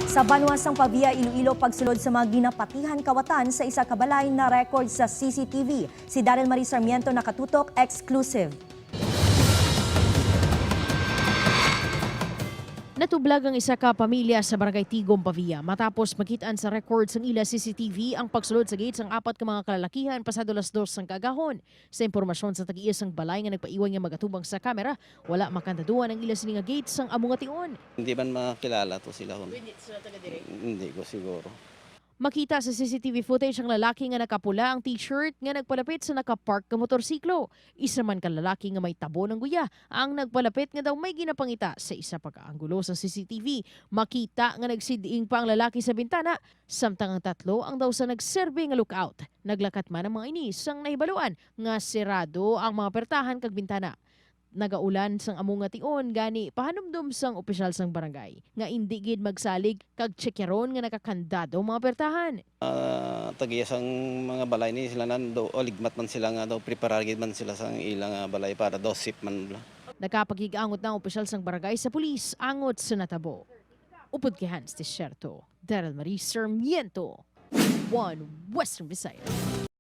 Sa Banwasang Pavia, Iloilo, pagsulod sa mga ginapatihan kawatan sa isa kabalay na record sa CCTV. Si Daryl Marie Sarmiento nakatutok, exclusive. Natublag ang isa ka pamilya sa barangay Tigom, Pavia matapos makitaan sa records ng ila CCTV ang pagsulod sa gates ng apat ka mga kalalakihan pasado las 2 ng kagahon. Sa impormasyon sa tag-iis ang balay nga nagpaiwan nga magatubang sa kamera, wala makandaduan ang ila sini nga gates ang amo nga tion. Hindi man makilala to sila hon. Hindi ko siguro. Makita sa CCTV footage ang lalaki nga nakapula ang t-shirt nga nagpalapit sa nakapark nga motorsiklo. Isa man ka lalaki nga may tabo ng guya ang nagpalapit nga daw may ginapangita sa isa pagkaanggulo sa CCTV. Makita nga nagsiding pa ang lalaki sa bintana, samtang ang tatlo ang daw sa nagserbe nga lookout. Naglakat man ang mga inis ang nahibaluan nga sirado ang mga pertahan kag bintana. Nagaulan sang amo nga tion gani pahanumdum sang opisyal sang barangay nga indi gid magsalig kag tsekyaron nga nakakandado mga pertahan. Tagiya sang mga balay ni sila nan do aligmat man sila nga daw preparar gid man sila sang ilang balay para daw sip man bla. Nakapagigangot na ang opisyal sang barangay sa pulis angot sa natabo. Upod kay Hans Desierto, Daryl Marie Sarmiento, One Western Visayas.